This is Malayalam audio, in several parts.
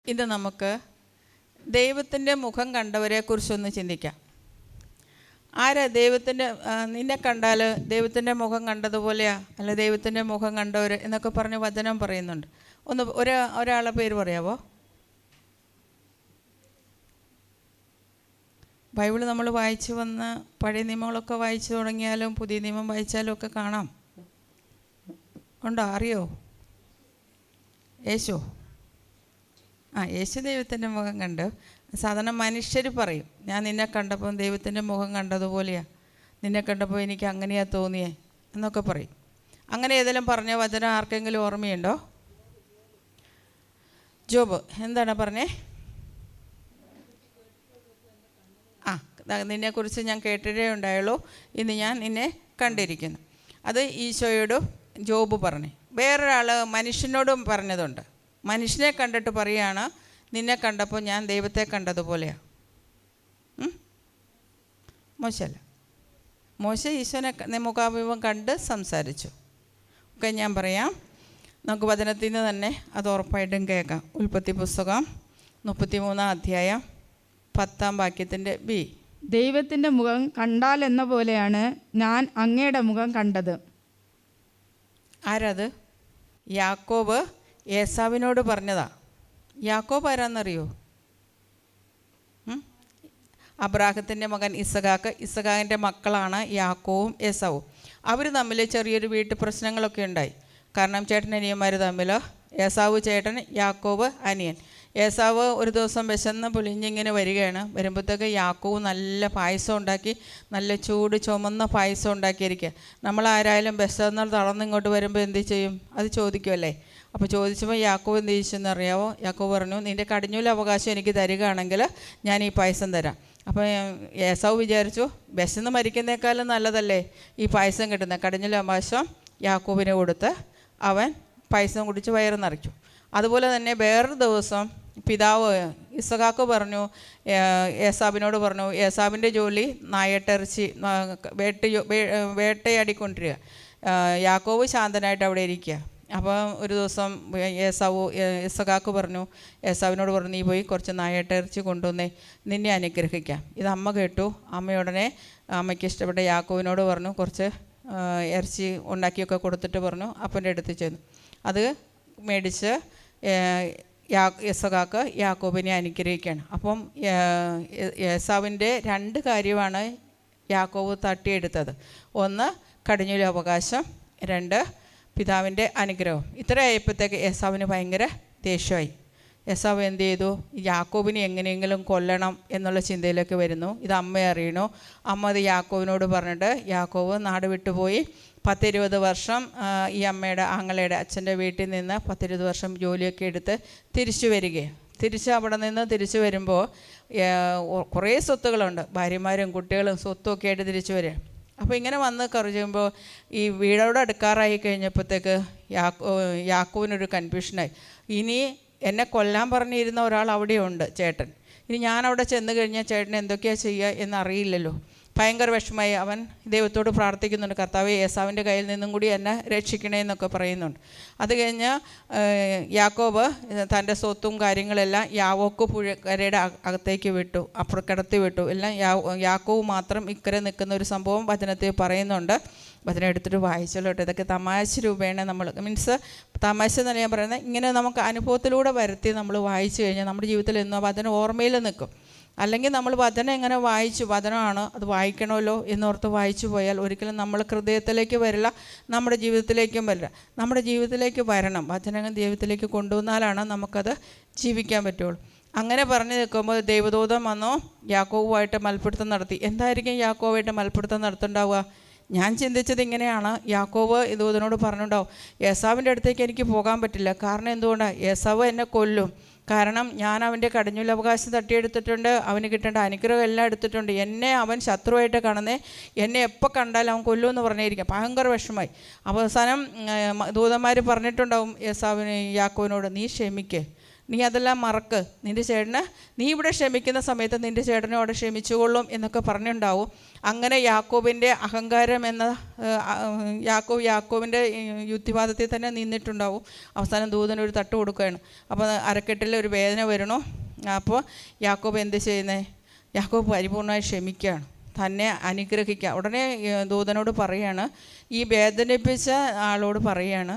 ഇത് നമുക്ക് ദൈവത്തിൻ്റെ മുഖം കണ്ടവരെക്കുറിച്ചൊന്ന് ചിന്തിക്കാം. ആരാ ദൈവത്തിൻ്റെ നിന്നെ കണ്ടാൽ ദൈവത്തിൻ്റെ മുഖം കണ്ടതുപോലെയാ, അല്ല ദൈവത്തിൻ്റെ മുഖം കണ്ടവർ എന്നൊക്കെ പറഞ്ഞ് വചനം പറയുന്നുണ്ട്. ഒന്ന് ഒരാളെ പേര് പറയാവോ? ബൈബിൾ നമ്മൾ വായിച്ചു വന്ന പഴയ നിയമങ്ങളൊക്കെ വായിച്ചു തുടങ്ങിയാലും പുതിയ നിയമം വായിച്ചാലും ഒക്കെ കാണാം. ഉണ്ടോ? അറിയോ? യേശു യേശു ദൈവത്തിൻ്റെ മുഖം കണ്ട്. സാധാരണ മനുഷ്യർ പറയും, ഞാൻ നിന്നെ കണ്ടപ്പോൾ ദൈവത്തിൻ്റെ മുഖം കണ്ടതുപോലെയാണ്, നിന്നെ കണ്ടപ്പോൾ എനിക്ക് അങ്ങനെയാ തോന്നിയേ എന്നൊക്കെ പറയും. അങ്ങനെ ഏതെങ്കിലും പറഞ്ഞ വചനം ആർക്കെങ്കിലും ഓർമ്മയുണ്ടോ? ജോബ് എന്താണ് പറഞ്ഞേ? നിന്നെക്കുറിച്ച് ഞാൻ കേട്ടിട്ടേ ഉണ്ടായുള്ളൂ, ഇന്ന് ഞാൻ നിന്നെ കണ്ടിരിക്കുന്നു. അത് ഈശോയോട് ജോബ് പറഞ്ഞു. വേറൊരാൾ മനുഷ്യനോടും പറഞ്ഞതുണ്ട്. മനുഷ്യനെ കണ്ടിട്ട് പറയുകയാണ്, നിന്നെ കണ്ടപ്പോൾ ഞാൻ ദൈവത്തെ കണ്ടതുപോലെയാണ്. മോശമല്ല. മോശ ഈശോനെ മുഖാമുഖം കണ്ട് സംസാരിച്ചു. ഒക്കെ ഞാൻ പറയാം, നമുക്ക് വചനത്തിൽ നിന്ന് തന്നെ അത് ഉറപ്പായിട്ടും കേൾക്കാം. ഉൽപ്പത്തി പുസ്തകം 33 അധ്യായം 10 വാക്യത്തിൻ്റെ ബി. ദൈവത്തിൻ്റെ മുഖം കണ്ടാൽ എന്ന പോലെയാണ് ഞാൻ അങ്ങയുടെ മുഖം കണ്ടത്. ആരത്? യാക്കോബ് ഏസാവിനോട് പറഞ്ഞതാ. യാക്കോബ് ആരാന്നറിയോ? അബ്രാഹത്തിൻ്റെ മകൻ ഇസഹാക്ക്. ഇസഹാക്കിൻ്റെ മക്കളാണ് യാക്കോവും ഏസാവും. അവർ തമ്മിൽ ചെറിയൊരു വീട്ടു പ്രശ്നങ്ങളൊക്കെ ഉണ്ടായി. കാരണം ചേട്ടനനിയന്മാർ തമ്മിൽ, ഏസാവ് ചേട്ടൻ, യാക്കോബ് അനിയൻ. ഏസാവ് ഒരു ദിവസം വിശന്ന് പൊളിഞ്ഞിങ്ങനെ വരികയാണ്. വരുമ്പോഴത്തേക്ക് യാക്കോവ് നല്ല പായസം ഉണ്ടാക്കി, നല്ല ചൂട് ചുമന്ന പായസം ഉണ്ടാക്കിയിരിക്കുക. നമ്മളാരായാലും വിശന്ന് തളർന്നിങ്ങോട്ട് വരുമ്പോൾ എന്ത് ചെയ്യും? അത് ചോദിക്കുമല്ലേ. അപ്പോൾ ചോദിച്ചപ്പോൾ യാക്കോവ് എന്ത് ചോദിച്ചെന്ന് അറിയാവോ? യാക്കോവ് പറഞ്ഞു, നിൻ്റെ കടിഞ്ഞൂൽ അവകാശം എനിക്ക് തരികയാണെങ്കിൽ ഞാൻ ഈ പായസം തരാം. അപ്പോൾ ഏസാവ് വിചാരിച്ചു, വിശന്ന് മരിക്കുന്നേക്കാളും നല്ലതല്ലേ ഈ പായസം കിട്ടുന്നത്. കടിഞ്ഞൂൽ അവകാശം യാക്കോവിന് കൊടുത്ത് അവൻ പായസം കുടിച്ച് വയറ് നിറച്ചു. അതുപോലെ തന്നെ വേറൊരു ദിവസം പിതാവ് ഇസഹാക്ക് പറഞ്ഞു, ഏസാവിനോട് പറഞ്ഞു, ഏസാവിൻ്റെ ജോലി നായട്ടിറച്ചി വേട്ടയാടിക്കൊണ്ടിരിക്കുക. യാക്കോവ് ശാന്തനായിട്ട് അവിടെ ഇരിക്കുക. അപ്പോൾ ഒരു ദിവസം ഇസഹാക്ക് പറഞ്ഞു, ഏസാവിനോട് പറഞ്ഞു, നീ പോയി കുറച്ച് നായട്ടിറച്ചി കൊണ്ടുവന്നേ, നിന്നെ അനുഗ്രഹിക്കാം. ഇത് അമ്മ കേട്ടു. അമ്മയുടനെ അമ്മയ്ക്ക് ഇഷ്ടപ്പെട്ട യാക്കോവിനോട് പറഞ്ഞു, കുറച്ച് ഇറച്ചി ഉണ്ടാക്കിയൊക്കെ കൊടുത്തിട്ട് പറഞ്ഞു അപ്പൻ്റെ അടുത്ത് ചെന്നു. അത് മേടിച്ച് ഇസഹാക്ക് യാക്കോബിനെ അനുഗ്രഹിക്കുകയാണ്. അപ്പം ഏസാവിൻ്റെ 2 കാര്യമാണ് യാക്കോബ് തട്ടിയെടുത്തത്. 1 കടിഞ്ഞൂൽ അവകാശം, 2 പിതാവിൻ്റെ അനുഗ്രഹം. ഇത്ര ആയപ്പോഴത്തേക്ക് ഏസാവിന് ഭയങ്കര ദേഷ്യമായി. ഏസാവ് എന്ത് ചെയ്തു? യാക്കോബിനെ എങ്ങനെയെങ്കിലും കൊല്ലണം എന്നുള്ള ചിന്തയിലേക്ക് വരുന്നു. ഇത് അമ്മ അറിയണു. അമ്മ അത് യാക്കോബിനോട് പറഞ്ഞിട്ട് യാക്കോബ് നാട് വിട്ടുപോയി 10-20 വർഷം ഈ അമ്മയുടെ ആങ്ങളയുടെ അച്ഛൻ്റെ വീട്ടിൽ നിന്ന് 10-20 വർഷം ജോലിയൊക്കെ എടുത്ത് തിരിച്ചു വരികയാണ്. അവിടെ നിന്ന് തിരിച്ചു വരുമ്പോൾ കുറേ സ്വത്തുകളുണ്ട്, ഭാര്യമാരും കുട്ടികളും സ്വത്തുമൊക്കെ ആയിട്ട് തിരിച്ചു വരിക. അപ്പോൾ ഇങ്ങനെ വന്ന് കഴിയുമ്പോൾ ഈ വീടോട് അടുക്കാറായി കഴിഞ്ഞപ്പോഴത്തേക്ക് യാക്കോവിനൊരു കൺഫ്യൂഷനായി. ഇനി എന്നെ കൊല്ലാൻ പറഞ്ഞിരുന്ന ഒരാൾ അവിടെയുണ്ട്, ചേട്ടൻ. ഇനി ഞാനവിടെ ചെന്ന് കഴിഞ്ഞാൽ ചേട്ടൻ എന്തൊക്കെയാണ് ചെയ്യുക എന്നറിയില്ലല്ലോ. ഭയങ്കര വിഷമമായി. അവൻ ദൈവത്തോട് പ്രാർത്ഥിക്കുന്നുണ്ട്, കർത്താവേ ഏസാവിൻ്റെ കയ്യിൽ നിന്നും കൂടി എന്നെ രക്ഷിക്കണേ എന്നൊക്കെ പറയുന്നുണ്ട്. അത് കഴിഞ്ഞ് യാക്കോബ് തൻ്റെ സ്വത്തും കാര്യങ്ങളെല്ലാം യാവോക്ക് പുഴക്കരയുടെ അകത്തേക്ക് വിട്ടു, അപ്പുറക്കടത്തി വിട്ടു. എല്ലാം യാക്കോബ് മാത്രം ഇക്കരെ നിൽക്കുന്ന ഒരു സംഭവം വചനത്തിൽ പറയുന്നുണ്ട്. വചനം എടുത്തിട്ട് വായിച്ചല്ലോ കേട്ടോ. ഇതൊക്കെ തമാശ രൂപേണ നമ്മൾ തമാശ എന്നല്ല ഞാൻ പറയുന്നത്, ഇങ്ങനെ നമുക്ക് അനുഭവത്തിലൂടെ വരുത്തി നമ്മൾ വായിച്ചു കഴിഞ്ഞാൽ നമ്മുടെ ജീവിതത്തിൽ എന്നും വചനം ഓർമ്മയിൽ നിൽക്കും. അല്ലെങ്കിൽ നമ്മൾ വചനം എങ്ങനെ വായിച്ചു, വചനമാണ് അത് വായിക്കണമല്ലോ എന്നോർത്ത് വായിച്ചു പോയാൽ ഒരിക്കലും നമ്മൾ ഹൃദയത്തിലേക്ക് വരില്ല, നമ്മുടെ ജീവിതത്തിലേക്കും വരില്ല. നമ്മുടെ ജീവിതത്തിലേക്ക് വരണം, വചനങ്ങൾ ജീവിതത്തിലേക്ക് കൊണ്ടുവന്നാലാണ് നമുക്കത് ജീവിക്കാൻ പറ്റുള്ളൂ. അങ്ങനെ പറഞ്ഞു നിൽക്കുമ്പോൾ ദൈവദൂതൻ വന്നു യാക്കോബുമായിട്ട് മൽപ്പിടുത്തം നടത്തി. എന്തായിരിക്കും യാക്കോബുമായിട്ട് മൽപ്പിടുത്തം നടത്തുന്നുണ്ടാവുക? ഞാൻ ചിന്തിച്ചത് ഇങ്ങനെയാണ്. യാക്കോബ് ദൂതനോട് പറഞ്ഞിട്ടുണ്ടാവും, ഏസാവിൻ്റെ അടുത്തേക്ക് എനിക്ക് പോകാൻ പറ്റില്ല. കാരണം എന്തുകൊണ്ടാണ്? ഏസാവ് എന്നെ കൊല്ലും. കാരണം ഞാൻ അവൻ്റെ കടിഞ്ഞൂൽ അവകാശം തട്ടിയെടുത്തിട്ടുണ്ട്, അവന് കിട്ടേണ്ട അനുഗ്രഹം എല്ലാം എടുത്തിട്ടുണ്ട്. എന്നെ അവൻ ശത്രുവായിട്ട് കാണുന്നേ, എന്നെ എപ്പോൾ കണ്ടാലും അവൻ കൊല്ലുമെന്ന് പറഞ്ഞിരിക്കാം. ഭയങ്കര വിഷമമായി. അവസാനം ദൂതന്മാർ പറഞ്ഞിട്ടുണ്ടാവും യാക്കോവിനോട്, നീ ക്ഷമിക്ക്, നീ അതെല്ലാം മറക്ക്, നിൻ്റെ ചേട്ടന് നീ ഇവിടെ ക്ഷമിക്കുന്ന സമയത്ത് നിൻ്റെ ചേട്ടനും അവിടെ ക്ഷമിച്ചുകൊള്ളും എന്നൊക്കെ പറഞ്ഞിട്ടുണ്ടാവും. അങ്ങനെ യാക്കോബിൻ്റെ അഹങ്കാരം എന്ന യാക്കോബിൻ്റെ യുക്തിവാദത്തിൽ തന്നെ നിന്നിട്ടുണ്ടാവും. അവസാനം ദൂതനൊരു തട്ട് കൊടുക്കുകയാണ്. അപ്പോൾ അരക്കെട്ടിൽ ഒരു വേദന വരണു. അപ്പോൾ യാക്കോബ് എന്ത് ചെയ്യുന്നത്? യാക്കോബ് പരിപൂർണമായി ക്ഷമിക്കുകയാണ്, തന്നെ അനുഗ്രഹിക്കുക. ഉടനെ ദൂതനോട് പറയാണ്, ഈ വേദനിപ്പിച്ച ആളോട് പറയാണ്,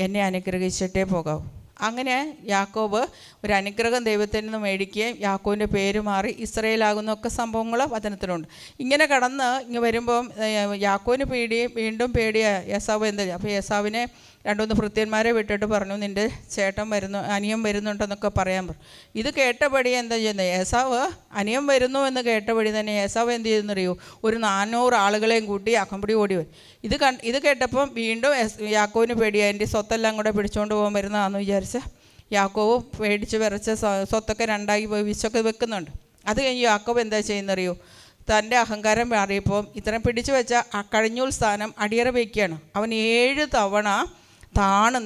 എന്നെ അനുഗ്രഹിച്ചിട്ടേ പോകാവൂ. അങ്ങനെ യാക്കോബ് ഒരു അനുഗ്രഹം ദൈവത്തിൽ നിന്ന് മേടിക്കുകയും യാക്കോബിൻ്റെ പേര് മാറി ഇസ്രയേലാകുന്നൊക്കെ സംഭവങ്ങൾ വചനത്തിലുണ്ട്. ഇങ്ങനെ കടന്ന് ഇങ്ങ് വരുമ്പം യാക്കോബിന് വീണ്ടും പേടിയാണ്. ഏസാവ് എന്താ? അപ്പോൾ ഏസാവിനെ 2-3 ഭൃത്യന്മാരെ വിട്ടിട്ട് പറഞ്ഞു, നിൻ്റെ ചേട്ടൻ അനിയൻ വരുന്നുണ്ടെന്നൊക്കെ പറയാൻ പറഞ്ഞു. ഇത് കേട്ടപടി എന്താ ചെയ്യുന്നത്? ഏസാവ് അനിയൻ വരുന്നു എന്ന് കേട്ടപടി തന്നെ ഏസാവ് എന്ത് ചെയ്തെന്നറിയോ? ഒരു 400 ആളുകളെയും കൂട്ടി അകമ്പടി ഓടി വരും. ഇത് കേട്ടപ്പം വീണ്ടും യാക്കോവിന് പേടിയായി, എൻ്റെ സ്വത്തെല്ലാം കൂടെ പിടിച്ചുകൊണ്ട് പോകാൻ വരുന്നതാണെന്ന് വിചാരിച്ച് യാക്കോവ് പേടിച്ച് വിറച്ച് സ്വത്തൊക്കെ 2ആയി വിശൊക്കെ വെക്കുന്നുണ്ട്. അത് കഴിഞ്ഞ് യാക്കോവ് എന്താ ചെയ്യുന്നറിയോ? തൻ്റെ അഹങ്കാരം മാറിയപ്പോൾ ഇത്രയും പിടിച്ചു വെച്ച ആ കടിഞ്ഞൂൽ സ്ഥാനം അടിയറ വയ്ക്കുകയാണ്. അവൻ 7 തവണ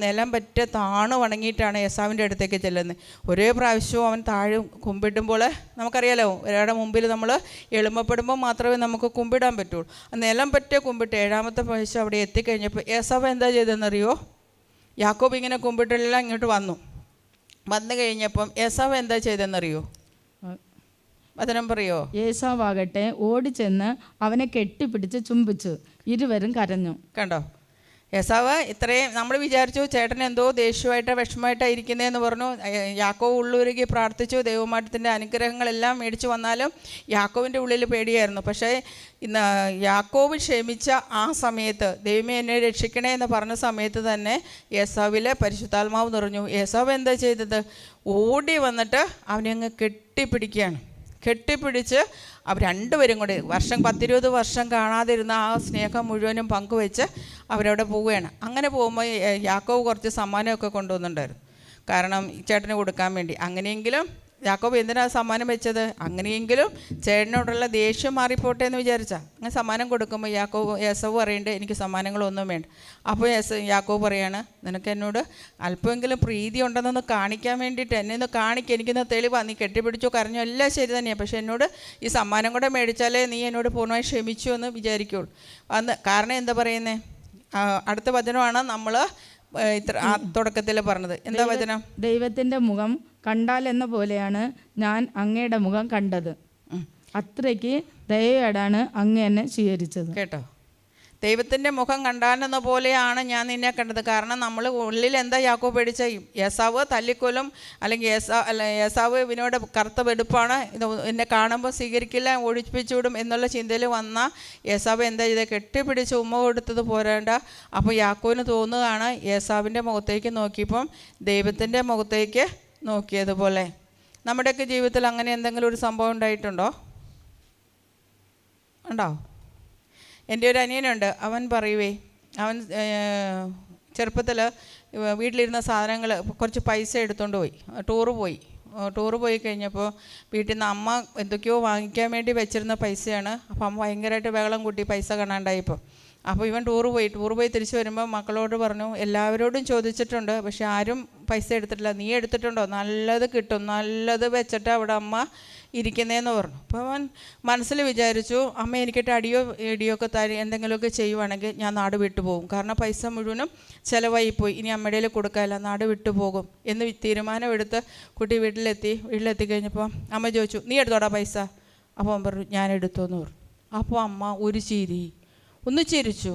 നിലം പറ്റ വണങ്ങിയിട്ടാണ് ഏസാവിൻ്റെ അടുത്തേക്ക് ചെല്ലുന്നത്. ഒരേ പ്രാവശ്യവും അവൻ താഴെ കുമ്പിടുമ്പോൾ നമുക്കറിയാലോ, ഒരാളുടെ മുമ്പിൽ നമ്മൾ എളുപ്പപ്പെടുമ്പോൾ മാത്രമേ നമുക്ക് കുമ്പിടാൻ പറ്റുള്ളൂ. നിലം പറ്റ കുമ്പിട്ട് 7ാമത്തെ പ്രാവശ്യം അവിടെ എത്തിക്കഴിഞ്ഞപ്പോൾ ഏസാവ് എന്താ ചെയ്തതെന്നറിയോ? യാക്കോബ് ഇങ്ങനെ കുമ്പിട്ടെല്ലാം ഇങ്ങോട്ട് വന്നു കഴിഞ്ഞപ്പം ഏസാവ് എന്താ ചെയ്തതെന്നറിയോ? വചനം പറയോ? ഏസാവാകട്ടെ ഓടിച്ചെന്ന് അവനെ കെട്ടിപ്പിടിച്ച് ചുംബിച്ചു, ഇരുവരും കരഞ്ഞു. കണ്ടോ? ഏസാവ് ഇത്രയും നമ്മൾ വിചാരിച്ചു ചേട്ടൻ എന്തോ ദേഷ്യമായിട്ടോ വിഷമമായിട്ടാണ് ഇരിക്കുന്നതെന്ന് പറഞ്ഞു. യാക്കോവ് ഉള്ളുരുകി പ്രാർത്ഥിച്ചു, ദൈവമാറ്റത്തിൻ്റെ അനുഗ്രഹങ്ങളെല്ലാം മേടിച്ചു വന്നാലും യാക്കോവിൻ്റെ ഉള്ളിൽ പേടിയായിരുന്നു. പക്ഷേ ഇന്ന് യാക്കോവ് ക്ഷമിച്ച ആ സമയത്ത്, ദൈവമേ എന്നെ രക്ഷിക്കണേ എന്ന് പറഞ്ഞ സമയത്ത് തന്നെ ഏസാവിലെ പരിശുദ്ധാത്മാവ് നിറഞ്ഞു. ഏസാവ് എന്താ ചെയ്തത്? ഓടി വന്നിട്ട് അവനെ അങ്ങ് കെട്ടിപ്പിടിച്ച് അവർ രണ്ടുപേരും കൂടി 10-20 വർഷം കാണാതിരുന്ന ആ സ്നേഹം മുഴുവനും പങ്കുവെച്ച് അവരവിടെ പോവുകയാണ്. അങ്ങനെ പോകുമ്പോൾ യാക്കോബ് കുറച്ച് സമ്മാനമൊക്കെ കൊണ്ടുവന്നിട്ടുണ്ടായിരുന്നു, കാരണം ചേട്ടന് കൊടുക്കാൻ വേണ്ടി. അങ്ങനെയെങ്കിലും യാക്കോബ് എന്തിനാണ് സമ്മാനം വെച്ചത്? അങ്ങനെയെങ്കിലും ചേട്ടനോടുള്ള ദേഷ്യം മാറിപ്പോട്ടെ എന്ന് വിചാരിച്ചാൽ അങ്ങനെ സമ്മാനം കൊടുക്കുമ്പോൾ ഏസാവ് പറയുന്നുണ്ട്, എനിക്ക് സമ്മാനങ്ങളൊന്നും വേണ്ട. അപ്പോൾ യാക്കോബ് പറയാണ്, നിനക്ക് എന്നോട് അല്പമെങ്കിലും പ്രീതി ഉണ്ടെന്നൊന്ന് കാണിക്കാൻ വേണ്ടിയിട്ട് എന്നെ ഒന്ന് കാണിക്കുക, എനിക്കൊന്ന് തെളിവാണ്. നീ കെട്ടിപ്പിടിച്ചോ കരഞ്ഞോ എല്ലാം ശരി തന്നെയാണ്, പക്ഷേ എന്നോട് ഈ സമ്മാനം കൂടെ മേടിച്ചാലേ നീ എന്നോട് പൂർണ്ണമായി ക്ഷമിച്ചു എന്ന് വിചാരിക്കുള്ളൂ. കാരണം എന്താ പറയുന്നത്? അടുത്ത വചനമാണ് നമ്മൾ തുടക്കത്തിൽ പറഞ്ഞത്. എന്താ വചനം? ദൈവത്തിൻ്റെ മുഖം കണ്ടാൽ എന്ന പോലെയാണ് ഞാൻ അങ്ങയുടെ മുഖം കണ്ടത്, അത്രയ്ക്ക് ദയയോടാണ് അങ്ങ് എന്നെ സ്വീകരിച്ചത്. കേട്ടോ? ദൈവത്തിൻ്റെ മുഖം കണ്ടാലെന്ന പോലെയാണ് ഞാൻ നിന്നെ കണ്ടത്. കാരണം നമ്മൾ ഉള്ളിൽ എന്താ യാക്കോബ് പേടിച്ച? ഏസാവ് തല്ലിക്കൊല്ലും, അല്ലെങ്കിൽ ഏസാവ് ഇവനോട് കറുത്ത വെടുപ്പാണ്, ഇത് എന്നെ കാണുമ്പോൾ സ്വീകരിക്കില്ല, ഒഴിപ്പിച്ചു വിടും എന്നുള്ള ചിന്തയിൽ വന്ന ഏസാവ് എന്താ ചെയ്തത്? കെട്ടിപ്പിടിച്ച് ഉമ്മ കൊടുത്തത് പോരേണ്ട. അപ്പോൾ യാക്കോവിന് തോന്നുകയാണ് ഏസാവിൻ്റെ മുഖത്തേക്ക് നോക്കിയപ്പം ദൈവത്തിൻ്റെ മുഖത്തേക്ക് നോക്കിയതുപോലെ. നമ്മുടെയൊക്കെ ജീവിതത്തിൽ അങ്ങനെ എന്തെങ്കിലും ഒരു സംഭവം ഉണ്ടായിട്ടുണ്ടോ? ഉണ്ടോ? എൻ്റെ ഒരു അനിയനുണ്ട്, അവൻ അവൻ ചെറുപ്പത്തിൽ വീട്ടിലിരുന്ന സാധനങ്ങൾ കുറച്ച് പൈസ എടുത്തുകൊണ്ട് പോയി ടൂറ് പോയി കഴിഞ്ഞപ്പോൾ വീട്ടിൽ നിന്ന് അമ്മ എന്തൊക്കെയോ വാങ്ങിക്കാൻ വേണ്ടി വെച്ചിരുന്ന പൈസയാണ്. അപ്പോൾ അമ്മ ഭയങ്കരമായിട്ട് ബഹളം കൂട്ടി പൈസ കാണാണ്ടായപ്പോൾ. അപ്പോൾ ഇവൻ ടൂറ് പോയി തിരിച്ച് വരുമ്പോൾ മക്കളോട് പറഞ്ഞു, എല്ലാവരോടും ചോദിച്ചിട്ടുണ്ട്, പക്ഷെ ആരും പൈസ എടുത്തിട്ടില്ല, നീ എടുത്തിട്ടുണ്ടോ? നല്ലത് കിട്ടും, നല്ലത് വെച്ചിട്ട് അവിടെ അമ്മ ഇരിക്കുന്നതെന്ന് പറഞ്ഞു. അപ്പോൾ അവൻ മനസ്സിൽ വിചാരിച്ചു, അമ്മ എനിക്കിട്ട് ഇടിയോ ഒക്കെ എന്തെങ്കിലുമൊക്കെ ചെയ്യുവാണെങ്കിൽ ഞാൻ നാട് വിട്ടു പോകും, കാരണം പൈസ മുഴുവനും ചിലവായിപ്പോയി, ഇനി അമ്മയുടെ കൊടുക്കാനില്ല, നാട് വിട്ടു പോകും എന്ന് തീരുമാനമെടുത്ത് കുട്ടി വീട്ടിലെത്തി കഴിഞ്ഞപ്പോൾ അമ്മ ചോദിച്ചു, നീ എടുത്തോടാ പൈസ? അപ്പോൾ അവൻ പറഞ്ഞു, ഞാൻ എടുത്തോന്ന് പറഞ്ഞു. അപ്പോൾ അമ്മ ഒരു ഒന്ന് ചിരിച്ചു.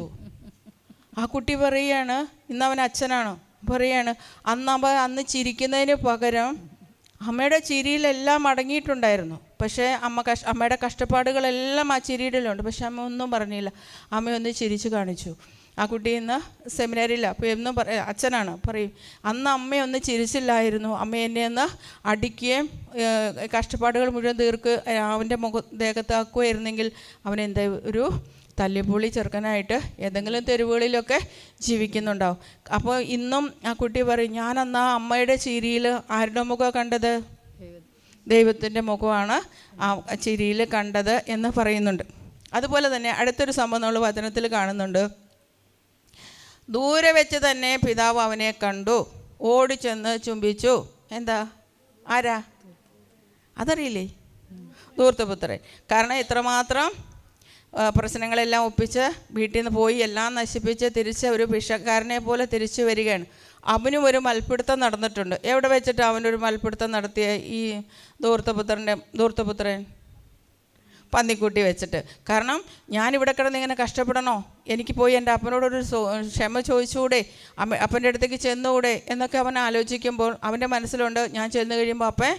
ആ കുട്ടി പറയുകയാണ്, ഇന്നവൻ അച്ഛനാണോ? പറയുകയാണ്, അന്ന് ചിരിക്കുന്നതിന് പകരം അമ്മയുടെ ചിരിയിലെല്ലാം അടങ്ങിയിട്ടുണ്ടായിരുന്നു. പക്ഷേ അമ്മയുടെ കഷ്ടപ്പാടുകളെല്ലാം ആ ചിരിയിലുണ്ട്. പക്ഷെ അമ്മ ഒന്നും പറഞ്ഞില്ല, അമ്മയൊന്ന് ചിരിച്ച് കാണിച്ചു. ആ കുട്ടി ഇന്ന് സെമിനാറിയില്ല, അപ്പോൾ എന്നും അച്ഛനാണ് പറയും, അന്ന് അമ്മയൊന്ന് ചിരിച്ചില്ലായിരുന്നു, അമ്മ എന്നെ ഒന്ന് അടിക്കുകയും കഷ്ടപ്പാടുകൾ മുഴുവൻ അവൻ്റെ ദേഹത്താക്കുമായിരുന്നെങ്കിൽ അവൻ എന്താ ഒരു തല്ലിപ്പൊളി ചെറുക്കനായിട്ട് ഏതെങ്കിലും തെരുവുകളിലൊക്കെ ജീവിക്കുന്നുണ്ടാവും. അപ്പോൾ ഇന്നും ആ കുട്ടി പറയും, ഞാൻ അന്ന് ആ അമ്മയുടെ ചിരിയിൽ ആരുടെ മുഖം കണ്ടത്? ദൈവത്തിൻ്റെ മുഖമാണ് ആ ചിരിയിൽ കണ്ടത് എന്ന് പറയുന്നുണ്ട്. അതുപോലെ തന്നെ അടുത്തൊരു സംഭവം നമ്മൾ വചനത്തിൽ കാണുന്നുണ്ട്. ദൂരെ വെച്ച് തന്നെ പിതാവ് അവനെ കണ്ടു, ഓടിച്ചെന്ന് ചുംബിച്ചു. എന്താ? ആരാ? അതറിയില്ലേ? ധൂർത്തപുത്രൻ. കാരണം ഇത്രമാത്രം പ്രശ്നങ്ങളെല്ലാം ഒപ്പിച്ച് വീട്ടിൽ നിന്ന് പോയി എല്ലാം നശിപ്പിച്ച് തിരിച്ച് ഒരു ഭിക്ഷക്കാരനെ പോലെ തിരിച്ചു വരികയാണ്. അവനും ഒരു മൽപ്പിടുത്തം നടന്നിട്ടുണ്ട്. എവിടെ വെച്ചിട്ട് അവനൊരു മൽപ്പിടുത്തം നടത്തിയ ഈ ധൂർത്തപുത്രൻ? പന്നിക്കുട്ടി വെച്ചിട്ട്. കാരണം ഞാനിവിടെ കിടന്ന് ഇങ്ങനെ കഷ്ടപ്പെടണോ? എനിക്ക് പോയി എൻ്റെ അപ്പനോടൊരു ക്ഷമ ചോദിച്ചുകൂടെ? അപ്പൻ്റെ അടുത്തേക്ക് ചെന്നുകൂടെ എന്നൊക്കെ അവൻ ആലോചിക്കുമ്പോൾ അവൻ്റെ മനസ്സിലുണ്ട്, ഞാൻ ചെന്ന് കഴിയുമ്പോൾ അപ്പൻ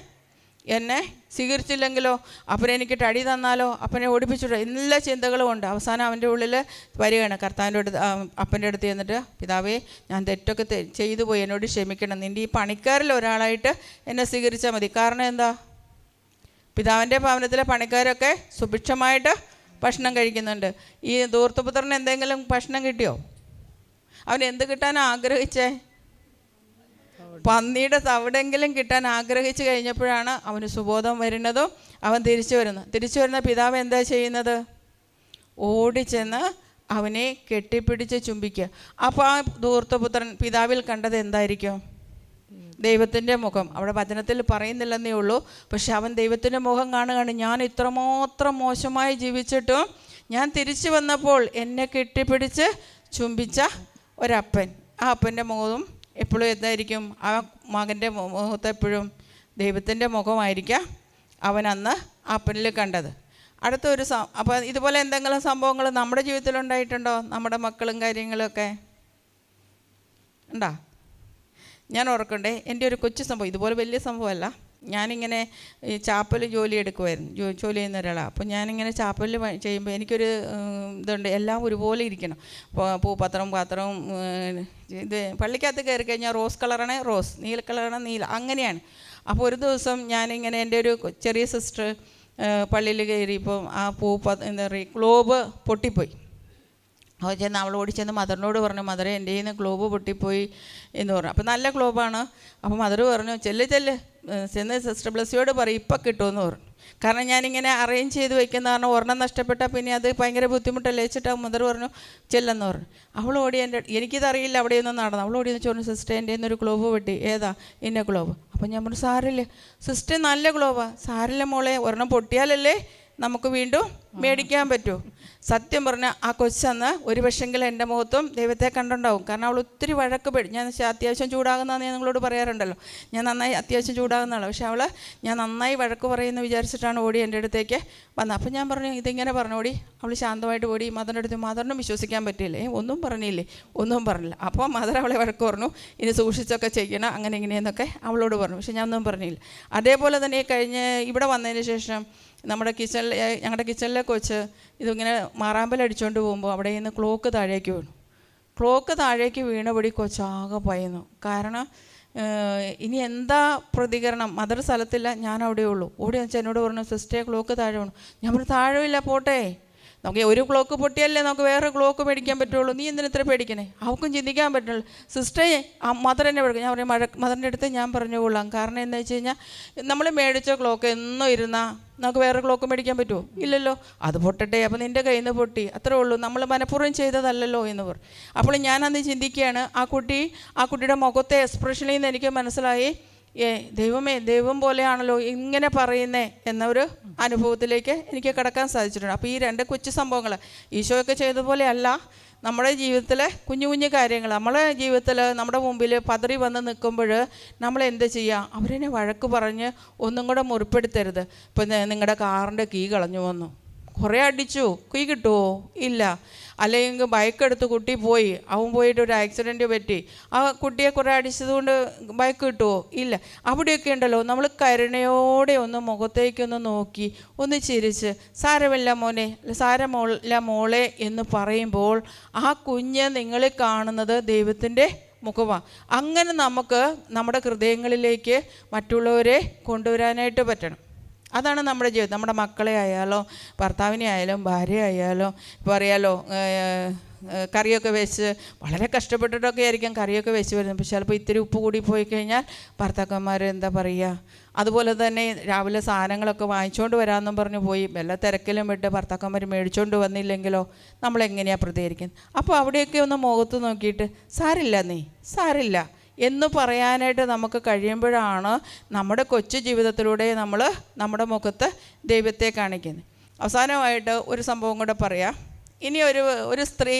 എന്നെ സ്വീകരിച്ചില്ലെങ്കിലോ, അപ്പനെനിക്ക് അടി തന്നാലോ, അപ്പനെ ഓടിപ്പിച്ചിട്ടോ, എല്ലാ ചിന്തകളും ഉണ്ട്. അവസാനം അവൻ്റെ ഉള്ളിൽ വരികയാണ് കർത്താവിൻ്റെ അടുത്ത്, അപ്പൻ്റെ അടുത്ത് ചെന്നിട്ട്, പിതാവേ ഞാൻ തെറ്റൊക്കെ ചെയ്തു പോയി, എന്നോട് ക്ഷമിക്കണം, നിൻ്റെ ഈ പണിക്കാരിൽ ഒരാളായിട്ട് എന്നെ സ്വീകരിച്ചാൽ മതി. കാരണം എന്താ? പിതാവിൻ്റെ ഭവനത്തിലെ പണിക്കാരൊക്കെ സുഭിക്ഷമായിട്ട് ഭക്ഷണം കഴിക്കുന്നുണ്ട്. ഈ ധൂർത്തപുത്രന് എന്തെങ്കിലും ഭക്ഷണം കിട്ടിയോ? അവൻ എന്ത് കിട്ടാൻ ആഗ്രഹിച്ചേ? പന്നിയുടെ തവിടെങ്കിലും കിട്ടാൻ ആഗ്രഹിച്ചു കഴിഞ്ഞപ്പോഴാണ് അവന് സുബോധം വരുന്നതും അവൻ തിരിച്ചു വരുന്ന പിതാവ് എന്താ ചെയ്യുന്നത്? ഓടിച്ചെന്ന് അവനെ കെട്ടിപ്പിടിച്ച് ചുംബിക്കുക. അപ്പോൾ ആ ധൂർത്തപുത്രൻ പിതാവിൽ കണ്ടത് എന്തായിരിക്കും? ദൈവത്തിൻ്റെ മുഖം. അവിടെ വചനത്തിൽ പറയുന്നില്ലെന്നേ ഉള്ളൂ, പക്ഷെ അവൻ ദൈവത്തിൻ്റെ മുഖം കാണുകയാണ്. ഞാൻ ഇത്രമാത്രം മോശമായി ജീവിച്ചിട്ടും ഞാൻ തിരിച്ചു വന്നപ്പോൾ എന്നെ കെട്ടിപ്പിടിച്ച് ചുംബിച്ച ഒരപ്പൻ. ആ അപ്പൻ്റെ മുഖവും എപ്പോഴും എന്തായിരിക്കും? ആ മകൻ്റെ മുഖത്ത് എപ്പോഴും ദൈവത്തിൻ്റെ മുഖമായിരിക്കാം അവൻ അന്ന് അപ്പനിൽ കണ്ടത്. അടുത്തൊരു അപ്പോൾ ഇതുപോലെ എന്തെങ്കിലും സംഭവങ്ങൾ നമ്മുടെ ജീവിതത്തിലുണ്ടായിട്ടുണ്ടോ? നമ്മുടെ മക്കളും കാര്യങ്ങളൊക്കെ ഉണ്ടോ? ഞാൻ ഓർക്കണ്ടേ, എൻ്റെ ഒരു കൊച്ചു സംഭവം, ഇതുപോലെ വലിയ സംഭവമല്ല. ഞാനിങ്ങനെ ഈ ചാപ്പലിൽ ജോലി എടുക്കുമായിരുന്നു, ജോലി ചെയ്യുന്ന ഒരാളാണ്. അപ്പോൾ ഞാനിങ്ങനെ ചാപ്പലിൽ ചെയ്യുമ്പോൾ എനിക്കൊരു ഇതുണ്ട്, എല്ലാം ഒരുപോലെ ഇരിക്കണം. പാത്രവും ഇത് പള്ളിക്കകത്ത് കയറി കഴിഞ്ഞാൽ റോസ് കളറാണ് റോസ്, നീല കളറാണ് നീല, അങ്ങനെയാണ്. അപ്പോൾ ഒരു ദിവസം ഞാനിങ്ങനെ എൻ്റെ ഒരു ചെറിയ സിസ്റ്റർ പള്ളിയിൽ കയറിയപ്പോൾ ആ എന്താ പറയുക, ഗ്ലോബ് പൊട്ടിപ്പോയി. അവൾ ചെന്ന് അവൾ ഓടിച്ചെന്ന് മദറിനോട് പറഞ്ഞു, മദറെ എൻ്റെ കയ്യിൽ നിന്ന് ഗ്ലോബ് പൊട്ടിപ്പോയി എന്ന് പറഞ്ഞു. അപ്പോൾ നല്ല ഗ്ലോബാണ്. അപ്പോൾ മദർ പറഞ്ഞു, ചെല്ല് ചെന്ന് സിസ്റ്റർ ബ്ലസ്സിയോട് പറയും, ഇപ്പം കിട്ടുമെന്ന് പറഞ്ഞു. കാരണം ഞാനിങ്ങനെ അറേഞ്ച് ചെയ്ത് വയ്ക്കുന്ന കാരണം ഒരെണ്ണം നഷ്ടപ്പെട്ടാൽ പിന്നെ അത് ഭയങ്കര ബുദ്ധിമുട്ടല്ലേ വെച്ചിട്ട് മദർ പറഞ്ഞു ചെല്ലെന്ന് പറഞ്ഞു. അവൾ ഓടി എനിക്കിതറിയില്ല അവിടെയൊന്നും നടന്നു. അവൾ ഓടി എന്ന് ചോദിച്ചു, സിസ്റ്റർ എൻ്റെ ഒരു ഗ്ലോബ് പൊട്ടി. ഏതാ? ഇന്ന ഗ്ലോബ്. അപ്പോൾ ഞാൻ പറഞ്ഞു, സാരില്ല സിസ്റ്റർ, നല്ല ഗ്ലോബാണ്. സാരില്ല മോളെ, ഒരെണ്ണം പൊട്ടിയാലല്ലേ നമുക്ക് വീണ്ടും മേടിക്കാൻ പറ്റൂ. സത്യം പറഞ്ഞാൽ ആ കൊച്ചന്ന് ഒരു പക്ഷെങ്കിൽ എൻ്റെ മുഖത്തും ദൈവത്തെ കണ്ടുണ്ടാവും. കാരണം അവൾ ഒത്തിരി വഴക്ക് ഞാൻ അത്യാവശ്യം ചൂടാകുന്നതെന്ന് ഞാൻ നിങ്ങളോട് പറയാറുണ്ടല്ലോ, ഞാൻ നന്നായി അത്യാവശ്യം ചൂടാകുന്നതാണ്. പക്ഷെ ഞാൻ നന്നായി വഴക്ക് പറയുമെന്ന് വിചാരിച്ചിട്ടാണ് ഓടി എൻ്റെ അടുത്തേക്ക് വന്നത്. അപ്പോൾ ഞാൻ പറഞ്ഞു, ഇതിങ്ങനെ പറഞ്ഞു ഓടി. അവൾ ശാന്തമായിട്ട് ഓടി മദറിൻ്റെ അടുത്ത്. മദറിനും വിശ്വസിക്കാൻ പറ്റിയില്ലേ, ഒന്നും പറഞ്ഞില്ലേ, ഒന്നും പറഞ്ഞില്ല. അപ്പോൾ മദർ അവളെ വഴക്ക് പറഞ്ഞു, ഇനി സൂക്ഷിച്ചൊക്കെ ചെയ്യണം, അങ്ങനെ ഇങ്ങനെയെന്നൊക്കെ അവളോട് പറഞ്ഞു. പക്ഷെ ഞാനൊന്നും പറഞ്ഞില്ല. അതേപോലെ തന്നെ കഴിഞ്ഞ് ഇവിടെ വന്നതിന് ശേഷം ഞങ്ങളുടെ കിച്ചണിലെ കൊച്ച് ഇതിങ്ങനെ മാറാമ്പലടിച്ചുകൊണ്ട് പോകുമ്പോൾ അവിടെ നിന്ന് ക്ലോക്ക് താഴേക്ക് വീണു. ക്ലോക്ക് താഴേക്ക് വീണപടി കൊച്ചാകെ ഭയന്നു. കാരണം ഇനി എന്താ പ്രതികരണം? മദർ സ്ഥലത്തില്ല, ഞാൻ അവിടെ ഉള്ളൂ. ഓടി വെച്ചാൽ എന്നോട് പറഞ്ഞു, സിസ്റ്ററെ ക്ലോക്ക് താഴെ വീണു. ഞാൻ പറഞ്ഞു, താഴെയില്ല, പോട്ടെ, നമുക്ക് ഒരു ക്ലോക്ക് പൊട്ടിയല്ലേ നമുക്ക് വേറെ ക്ലോക്ക് മേടിക്കാൻ പറ്റുള്ളൂ, നീ എന്തിനാ ഇത്ര പേടിക്കണേ? അവൾക്കും ചിന്തിക്കാൻ പറ്റുള്ളൂ. സിസ്റ്ററെ മദർ എന്നെ പേടിക്കും. ഞാൻ പറയും, മദറിൻ്റെ അടുത്ത് ഞാൻ പറഞ്ഞു കൊള്ളാം. കാരണം എന്താ വെച്ച് കഴിഞ്ഞാൽ നമ്മൾ മേടിച്ച ക്ലോക്ക് എന്നും ഇരുന്നാൽ നമുക്ക് വേറെ ക്ലോക്ക് മേടിക്കാൻ പറ്റുമോ? ഇല്ലല്ലോ. അത് പൊട്ടട്ടെ, അപ്പോൾ നിൻ്റെ കയ്യിൽ നിന്ന് പൊട്ടി, അത്രേ ഉള്ളൂ, നമ്മൾ മനഃപൂർവ്വം ചെയ്തതല്ലല്ലോ എന്ന് പറയും. അപ്പോൾ ഞാനന്ന് ചിന്തിക്കുകയാണ്, ആ കുട്ടിയുടെ മുഖത്തെ എക്സ്പ്രഷനിൽ നിന്ന് എനിക്ക് മനസ്സിലായി, ദൈവമേ, ദൈവം പോലെയാണല്ലോ ഇങ്ങനെ പറയുന്നേ എന്നൊരു അനുഭവത്തിലേക്ക് എനിക്ക് കടക്കാൻ സാധിച്ചിട്ടുണ്ട്. അപ്പോൾ ഈ രണ്ട് കൊച്ചു സംഭവങ്ങൾ ഈശോയൊക്കെ ചെയ്തതുപോലെ അല്ല, നമ്മുടെ ജീവിതത്തിലെ കുഞ്ഞു കുഞ്ഞു കാര്യങ്ങൾ നമ്മളെ ജീവിതത്തിൽ നമ്മുടെ മുമ്പിൽ പതറി വന്ന് നിൽക്കുമ്പോൾ നമ്മൾ എന്ത് ചെയ്യുക? അവരെന്നെ വഴക്ക് പറഞ്ഞ് ഒന്നും കൂടെ മുറിപ്പെടുത്തരുത്. ഇപ്പം നിങ്ങളുടെ കാറിൻ്റെ കീ കളഞ്ഞു വന്നു, കുറേ അടിച്ചു, കീ കിട്ടുമോ? ഇല്ല. അല്ലെങ്കിൽ ബൈക്ക് എടുത്ത് കുട്ടി പോയി, അവൻ പോയിട്ട് ഒരു ആക്സിഡൻറ്റ് പറ്റി, ആ കുട്ടിയെ കുറേ അടിച്ചതുകൊണ്ട് ബൈക്ക് കിട്ടുമോ? ഇല്ല. അവിടെയൊക്കെ ഉണ്ടല്ലോ, നമ്മൾ കരുണയോടെ ഒന്ന് മുഖത്തേക്കൊന്ന് നോക്കി ഒന്ന് ചിരിച്ച്, സാരമില്ല മോനെ, സാരമില്ല മോളെ എന്ന് പറയുമ്പോൾ ആ കുഞ്ഞ് നിങ്ങളിൽ കാണുന്നത് ദൈവത്തിൻ്റെ മുഖമാണ്. അങ്ങനെ നമുക്ക് നമ്മുടെ ഹൃദയങ്ങളിലേക്ക് മറ്റുള്ളവരെ കൊണ്ടുവരാനായിട്ട് പറ്റണം. അതാണ് നമ്മുടെ ജീവിതം. നമ്മുടെ മക്കളെ ആയാലോ, ഭർത്താവിനെ ആയാലും, ഭാര്യ ആയാലും, ഇപ്പോൾ അറിയാലോ, കറിയൊക്കെ വെച്ച് വളരെ കഷ്ടപ്പെട്ടിട്ടൊക്കെ ആയിരിക്കും കറിയൊക്കെ വെച്ച് വരുന്നത്. പക്ഷെ ചിലപ്പോൾ ഇത്തിരി ഉപ്പ് കൂടി പോയി കഴിഞ്ഞാൽ ഭർത്താക്കന്മാർ എന്താ പറയുക? അതുപോലെ തന്നെ രാവിലെ സാധനങ്ങളൊക്കെ വാങ്ങിച്ചുകൊണ്ട് വരാമെന്നും പറഞ്ഞു പോയി, വല്ല തിരക്കിലും വിട്ട് ഭർത്താക്കന്മാർ മേടിച്ചുകൊണ്ട് വന്നില്ലെങ്കിലോ നമ്മളെങ്ങനെയാണ് പ്രതികരിക്കുന്നത്? അപ്പോൾ അവിടെയൊക്കെ ഒന്ന് മുഖത്ത് നോക്കിയിട്ട്, സാരില്ല നീ, സാരില്ല, എന്ന് പറയാനായിട്ട് നമുക്ക് കഴിയുമ്പോഴാണ് നമ്മുടെ കൊച്ചു ജീവിതത്തിലൂടെ നമ്മൾ നമ്മുടെ മുഖത്ത് ദൈവത്തെ കാണിക്കുന്നത്. അവസാനമായിട്ട് ഒരു സംഭവം കൂടെ പറയാം. ഇനി ഒരു സ്ത്രീ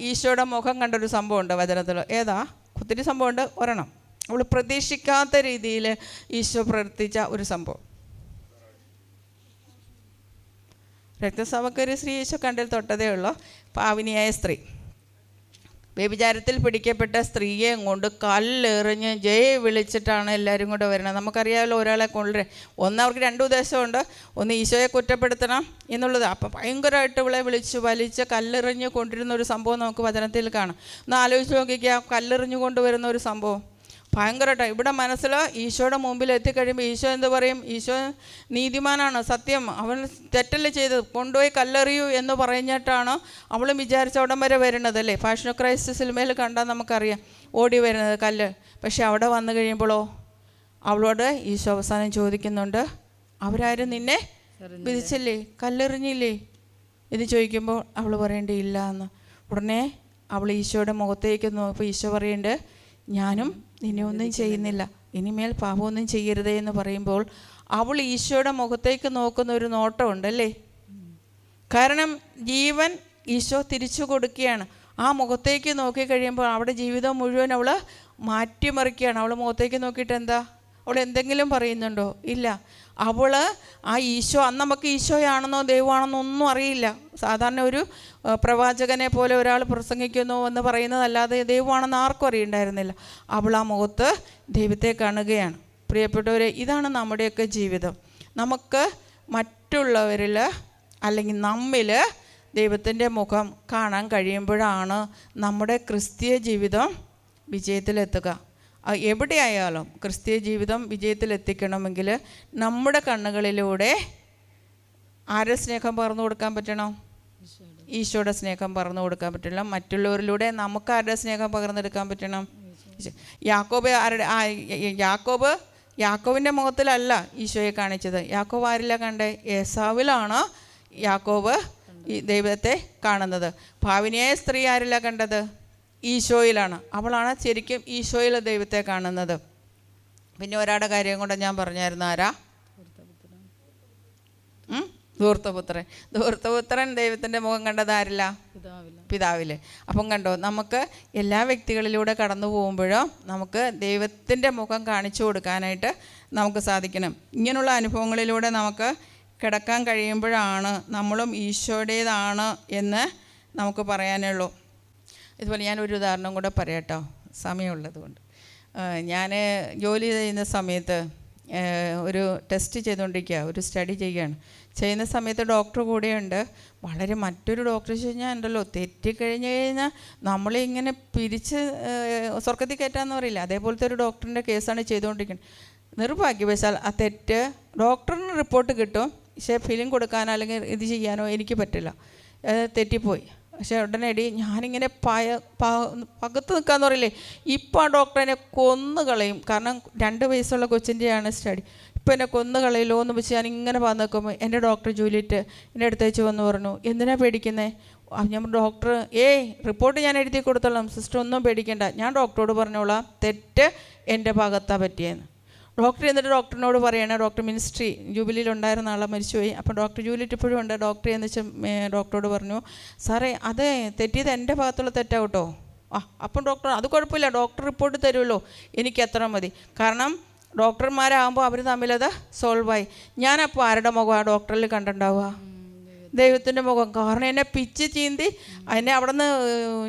ഈശോയുടെ മുഖം കണ്ടൊരു സംഭവമുണ്ട് വചനത്തിൽ. ഏതാ? ഒത്തിരി സംഭവമുണ്ട്. ഒരെണ്ണം, അവൾ പ്രതീക്ഷിക്കാത്ത രീതിയിൽ ഈശോ പ്രവർത്തിച്ച ഒരു സംഭവം. രക്തസ്രാവക്കാരി സ്ത്രീ ഈശോ കണ്ടിൽ തൊട്ടതേ ഉള്ളൂ. പാവിനിയായ സ്ത്രീ, വ്യഭിചാരത്തിൽ പിടിക്കപ്പെട്ട സ്ത്രീയെ കൊണ്ട് കല്ലെറിഞ്ഞ് വിളിച്ചിട്ടാണ് എല്ലാവരും കൂടെ വരുന്നത്. നമുക്കറിയാമല്ലോ, ഒരാളെ കൊണ്ടുവരെ അവർക്ക് രണ്ട് ഉദ്ദേശമുണ്ട്. ഒന്ന് ഈശോയെ കുറ്റപ്പെടുത്തണം എന്നുള്ളത്. അപ്പം ഭയങ്കരമായിട്ട് ഇവളെ വലിച്ച് കല്ലെറിഞ്ഞ് കൊണ്ടിരുന്ന ഒരു സംഭവം നമുക്ക് വചനത്തിൽ കാണാം. ഒന്ന് ആലോചിച്ച് നോക്കിക്കുക, കല്ലെറിഞ്ഞു കൊണ്ടുവരുന്ന ഒരു സംഭവം ഭയങ്കരമായിട്ടാണ്. ഇവിടെ മനസ്സിൽ ഈശോയുടെ മുമ്പിൽ എത്തിക്കഴിയുമ്പോൾ ഈശോ എന്ത് പറയും? ഈശോ നീതിമാനാണ്, സത്യം, അവൻ തെറ്റല്ലേ ചെയ്തത്, കൊണ്ടുപോയി കല്ലെറിയൂ എന്ന് പറഞ്ഞിട്ടാണ് അവൾ വിചാരിച്ച അവിടം വരെ വരുന്നത് അല്ലേ. പാഷൻ ഓഫ് ക്രൈസ്റ്റ് സിനിമയിൽ കണ്ടാൽ നമുക്കറിയാം ഓടി വരുന്നത് കല്ല്. പക്ഷെ അവിടെ വന്നു കഴിയുമ്പോഴോ അവളോട് ഈശോ അവസാനം ചോദിക്കുന്നുണ്ട്, അവരാരും നിന്നെ വിധിച്ചില്ലേ, കല്ലെറിഞ്ഞില്ലേ ഇത് ചോദിക്കുമ്പോൾ അവൾ പറയേണ്ടിയില്ല എന്ന്. ഉടനെ അവൾ ഈശോയുടെ മുഖത്തേക്ക് നോക്കുമ്പോൾ ഈശോ പറയേണ്ടത്, ഞാനും നിന്നെ ഒന്നും ചെയ്യുന്നില്ല, ഇനിമേൽ പാപമൊന്നും ചെയ്യരുതേ എന്ന് പറയുമ്പോൾ അവൾ ഈശോയുടെ മുഖത്തേക്ക് നോക്കുന്ന ഒരു നോട്ടമുണ്ടല്ലേ. കാരണം ജീവൻ ഈശോ തിരിച്ചു കൊടുക്കുകയാണ്. ആ മുഖത്തേക്ക് നോക്കിക്കഴിയുമ്പോൾ അവിടെ ജീവിതം മുഴുവൻ അവൾ മാറ്റിമറിക്കുകയാണ്. അവൾ മുഖത്തേക്ക് നോക്കിയിട്ട് എന്താ, അവൾ എന്തെങ്കിലും പറയുന്നുണ്ടോ? ഇല്ല. അവൾ ആ ഈശോ, അന്ന് നമുക്ക് ഈശോയാണെന്നോ ദൈവമാണെന്നോ ഒന്നും അറിയില്ല. സാധാരണ ഒരു പ്രവാചകനെ പോലെ ഒരാൾ പ്രസംഗിക്കുന്നു എന്ന് പറയുന്നതല്ലാതെ ദൈവമാണെന്ന് ആർക്കും അറിയണ്ടായിരുന്നില്ല. അവൾ ആ മുഖത്ത് ദൈവത്തെ കാണുകയാണ്. പ്രിയപ്പെട്ടവരെ, ഇതാണ് നമ്മുടെയൊക്കെ ജീവിതം. നമുക്ക് മറ്റുള്ളവരിൽ അല്ലെങ്കിൽ നമ്മിൽ ദൈവത്തിൻ്റെ മുഖം കാണാൻ കഴിയുമ്പോഴാണ് നമ്മുടെ ക്രിസ്തീയ ജീവിതം വിജയത്തിലെത്തുക. എവിടെയായാലും ക്രിസ്തീയ ജീവിതം വിജയത്തിലെത്തിക്കണമെങ്കിൽ നമ്മുടെ കണ്ണുകളിലൂടെ ആരുടെ സ്നേഹം പകർന്നു കൊടുക്കാൻ പറ്റണം? ഈശോയുടെ സ്നേഹം പകർന്നു കൊടുക്കാൻ പറ്റണം. മറ്റുള്ളവരിലൂടെ നമുക്ക് ആരുടെ സ്നേഹം പകർന്നെടുക്കാൻ പറ്റണം? യാക്കോബിൻ്റെ മുഖത്തിലല്ല ഈശോയെ കാണിച്ചത്. യാക്കോബ് ആരില്ല കണ്ടേ? ഏസാവിലാണ് യാക്കോബ് ഈ ദൈവത്തെ കാണുന്നത്. പാവിനിയായ സ്ത്രീ ആരില്ല കണ്ടത്? ഈശോയിലാണ്. അവളാണ് ശരിക്കും ഈശോയിൽ ദൈവത്തെ കാണുന്നത്. പിന്നെ ഒരാളുടെ കാര്യം കൊണ്ട് ഞാൻ പറഞ്ഞായിരുന്നു. ആരാ? ധൂർത്തപുത്രൻ ദൈവത്തിൻ്റെ മുഖം കണ്ടത് ആരില്ല? പിതാവിൽ. അപ്പം കണ്ടോ, നമുക്ക് എല്ലാ വ്യക്തികളിലൂടെ കടന്നു പോകുമ്പോഴും നമുക്ക് ദൈവത്തിൻ്റെ മുഖം കാണിച്ചു കൊടുക്കാനായിട്ട് നമുക്ക് സാധിക്കണം. ഇങ്ങനെയുള്ള അനുഭവങ്ങളിലൂടെ നമുക്ക് കിടക്കാൻ കഴിയുമ്പോഴാണ് നമ്മളും ഈശോയുടേതാണ് എന്ന് നമുക്ക് പറയാനുള്ളൂ. ഇതുപോലെ ഞാനൊരു ഉദാഹരണം കൂടെ പറയാട്ടോ, സമയമുള്ളത് കൊണ്ട്. ഞാൻ ജോലി ചെയ്യുന്ന സമയത്ത് ഒരു ടെസ്റ്റ് ചെയ്തുകൊണ്ടിരിക്കുക, ഒരു സ്റ്റഡി ചെയ്യുന്ന സമയത്ത് ഡോക്ടർ കൂടെയുണ്ട്. വളരെ മറ്റൊരു ഡോക്ടർ ചോദിച്ചു കഴിഞ്ഞാൽ ഉണ്ടല്ലോ, തെറ്റിക്കഴിഞ്ഞ് കഴിഞ്ഞാൽ നമ്മളിങ്ങനെ പിരിച്ച് സ്വർഗത്തിൽ കയറ്റാന്ന് പറയില്ല, അതേപോലത്തെ ഒരു ഡോക്ടറിൻ്റെ കേസാണ് ചെയ്തുകൊണ്ടിരിക്കുന്നത്. നിർഭാഗ്യവശാൽ ആ തെറ്റ് ഡോക്ടറിന് റിപ്പോർട്ട് കിട്ടും, പക്ഷേ ഫിലിം കൊടുക്കാനോ അല്ലെങ്കിൽ ഇത് ചെയ്യാനോ എനിക്ക് പറ്റില്ല, തെറ്റിപ്പോയി. പക്ഷേ ഉടനടി ഞാനിങ്ങനെ പകത്ത് നിൽക്കാന്ന് പറയില്ലേ, ഇപ്പം ആ ഡോക്ടറിനെ കൊന്നുകളയും. കാരണം 2 വയസ്സുള്ള കൊച്ചിൻ്റെയാണ് സ്റ്റഡി. ഇപ്പം എന്നെ കൊന്നുകളയില്ലോ എന്ന് വെച്ച് ഞാനിങ്ങനെ വന്ന് നിൽക്കുമ്പോൾ എൻ്റെ ഡോക്ടർ ജൂലിയറ്റ് എൻ്റെ അടുത്തേച്ച് വന്ന് പറഞ്ഞു, എന്തിനാ പേടിക്കുന്നത്? ഞാൻ ഡോക്ടർ റിപ്പോർട്ട് ഞാൻ എഴുതി കൊടുത്തോളാം, സിസ്റ്റർ ഒന്നും പേടിക്കേണ്ട, ഞാൻ ഡോക്ടറോട് പറഞ്ഞോളാം തെറ്റ് എൻ്റെ ഭാഗത്താണ് പറ്റിയെന്ന്. ഡോക്ടർ എന്നിട്ട് ഡോക്ടറിനോട് പറയണേ, ഡോക്ടർ മിനിസ്ട്രി ജൂബിലിയിലുണ്ടായിരുന്ന ആളെ മരിച്ചുപോയി. അപ്പോൾ ഡോക്ടർ ജൂലിയറ്റ് ഇപ്പോഴും ഉണ്ട്. ഡോക്ടർ എന്ന് വെച്ചാൽ ഡോക്ടറോട് പറഞ്ഞു, സാറേ അത് തെറ്റിയത് എൻ്റെ ഭാഗത്തുള്ള തെറ്റാവട്ടോ. അപ്പം ഡോക്ടർ അത് കുഴപ്പമില്ല, ഡോക്ടർ റിപ്പോർട്ട് തരുമല്ലോ, എനിക്ക് അത്ര മതി. കാരണം ഡോക്ടർമാരാകുമ്പോൾ അവർ തമ്മിലത് സോൾവായി. ഞാനപ്പോൾ ആരുടെ മുഖം ആ ഡോക്ടറിൽ കണ്ടിട്ടുണ്ടാവുക? ദൈവത്തിൻ്റെ മുഖം. കാരണം എന്നെ പിച്ച് ചീന്തി എന്നെ അവിടെ നിന്ന്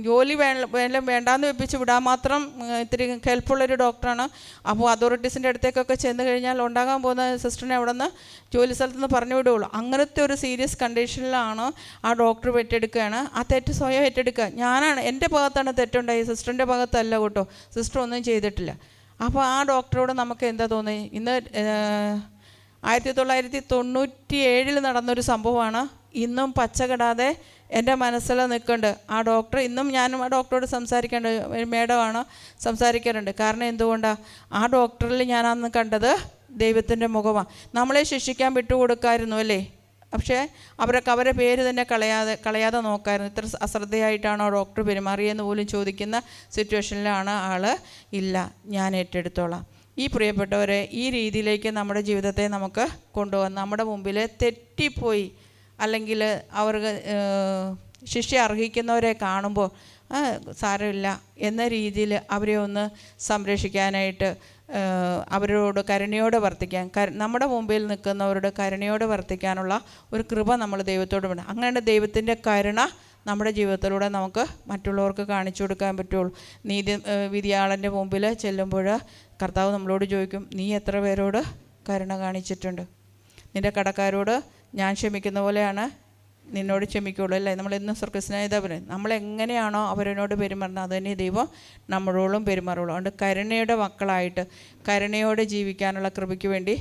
ജോലി വേണ്ടാന്ന് വെപ്പിച്ച് വിടാൻ മാത്രം ഇത്തിരി ഹെൽപ്പുള്ളൊരു ഡോക്ടറാണ്. അപ്പോൾ അതോറിറ്റീസിൻ്റെ അടുത്തേക്കൊക്കെ ചെന്ന് കഴിഞ്ഞാൽ ഉണ്ടാകാൻ പോകുന്ന സിസ്റ്ററിനെ അവിടെ നിന്ന് ജോലി സ്ഥലത്ത് നിന്ന് പറഞ്ഞു വിടുകയുള്ളൂ. അങ്ങനത്തെ ഒരു സീരിയസ് കണ്ടീഷനിലാണ് ആ ഡോക്ടർ ഏറ്റെടുക്കുകയാണ്. ആ തെറ്റ് സ്വയം ഏറ്റെടുക്കുക. ഞാനാണ്, എൻ്റെ ഭാഗത്താണ് തെറ്റുണ്ടായി, സിസ്റ്ററിൻ്റെ ഭാഗത്തല്ല കേട്ടോ, സിസ്റ്റർ ഒന്നും ചെയ്തിട്ടില്ല. അപ്പോൾ ആ ഡോക്ടറോട് നമുക്ക് എന്താ തോന്നി? ഇന്ന് 1997 നടന്നൊരു സംഭവമാണ്. ഇന്നും പച്ചകിടാതെ എൻ്റെ മനസ്സിൽ നിൽക്കുന്നുണ്ട്. ആ ഡോക്ടർ ഇന്നും ഞാനും ആ ഡോക്ടറോട് സംസാരിക്കേണ്ട മേഡമാണ് സംസാരിക്കാറുണ്ട്. കാരണം എന്തുകൊണ്ടാണ്? ആ ഡോക്ടറിൽ ഞാൻ അന്ന് കണ്ടത് ദൈവത്തിൻ്റെ മുഖമാണ്. നമ്മളെ ശിക്ഷിക്കാൻ വിട്ടുകൊടുക്കായിരുന്നു അല്ലേ? പക്ഷേ അവരെ പേര് തന്നെ കളയാതെ നോക്കായിരുന്നു. ഇത്ര അശ്രദ്ധയായിട്ടാണോ ഡോക്ടർ പെരുമാറിയെന്ന് പോലും ചോദിക്കുന്ന സിറ്റുവേഷനിലാണ് ആൾ. ഇല്ല, ഞാൻ ഏറ്റെടുത്തോളാം. ഈ പ്രിയപ്പെട്ടവരെ, ഈ രീതിയിലേക്ക് നമ്മുടെ ജീവിതത്തെ നമുക്ക് കൊണ്ടുപോകാം. നമ്മുടെ മുമ്പിൽ തെറ്റിപ്പോയി അല്ലെങ്കിൽ അവർക്ക് ശിക്ഷ അർഹിക്കുന്നവരെ കാണുമ്പോൾ സാരമില്ല എന്ന രീതിയിൽ അവരെ ഒന്ന് സംരക്ഷിക്കാനായിട്ട്, അവരോട് കരുണയോടെ വർത്തിക്കാൻ, നമ്മുടെ മുമ്പിൽ നിൽക്കുന്നവരോട് കരുണയോടെ വർത്തിക്കാനുള്ള ഒരു കൃപ നമ്മൾ ദൈവത്തോട് വേണം. അങ്ങനെ ദൈവത്തിൻ്റെ കരുണ നമ്മുടെ ജീവിതത്തിലൂടെ നമുക്ക് മറ്റുള്ളവർക്ക് കാണിച്ചു കൊടുക്കാൻ പറ്റുള്ളൂ. വിധിയാളൻ്റെ മുമ്പിൽ ചെല്ലുമ്പോൾ കർത്താവ് നമ്മളോട് ചോദിക്കും, നീ എത്ര പേരോട് കരുണ കാണിച്ചിട്ടുണ്ട്? നിൻ്റെ കടക്കാരോട് ഞാൻ ക്ഷമിക്കുന്ന പോലെയാണ് നിന്നോട് ക്ഷമിക്കുള്ളൂ, അല്ലേ? നമ്മളെന്നും സ്വർഗസ്നായതവന് നമ്മളെങ്ങനെയാണോ അവരോട് പെരുമാറുന്നത് അത് തന്നെ ദൈവം നമ്മളോടും പെരുമാറുള്ളൂ. അതുകൊണ്ട് കരുണയുടെ മക്കളായിട്ട് കരുണയോടെ ജീവിക്കാനുള്ള കൃപയ്ക്ക് വേണ്ടി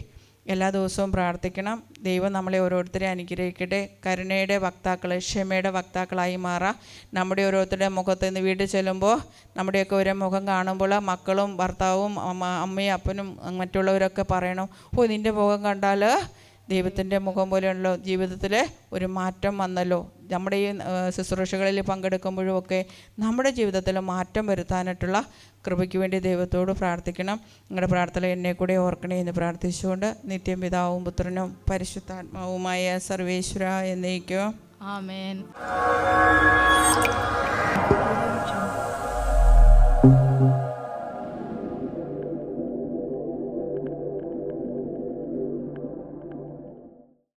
എല്ലാ ദിവസവും പ്രാർത്ഥിക്കണം. ദൈവം നമ്മളെ ഓരോരുത്തരെ അനുഗ്രഹിക്കട്ടെ. കരുണയുടെ വക്താക്കൾ, ക്ഷമയുടെ വക്താക്കളായി മാറാം. നമ്മുടെ ഓരോരുത്തരുടെ മുഖത്ത് നിന്ന് വീട്ടിൽ ചെല്ലുമ്പോൾ നമ്മുടെയൊക്കെ ഒരു മുഖം കാണുമ്പോൾ മക്കളും ഭർത്താവും അമ്മയും അപ്പനും മറ്റുള്ളവരൊക്കെ പറയണം, ഓ നിൻ്റെ മുഖം കണ്ടാൽ ദൈവത്തിൻ്റെ മുഖം പോലെയുള്ളോ, ജീവിതത്തിൽ ഒരു മാറ്റം വന്നല്ലോ. നമ്മുടെ ഈ ശുശ്രൂഷകളിൽ പങ്കെടുക്കുമ്പോഴുമൊക്കെ നമ്മുടെ ജീവിതത്തിൽ മാറ്റം വരുത്താനായിട്ടുള്ള കൃപയ്ക്ക് വേണ്ടി ദൈവത്തോട് പ്രാർത്ഥിക്കണം. നിങ്ങളുടെ പ്രാർത്ഥന എന്നെ കൂടെ ഓർക്കണേ എന്ന് പ്രാർത്ഥിച്ചുകൊണ്ട് നിത്യം പിതാവും പുത്രനും പരിശുദ്ധാത്മാവുമായ സർവേശ്വര എന്നേക്കും ആമേൻ.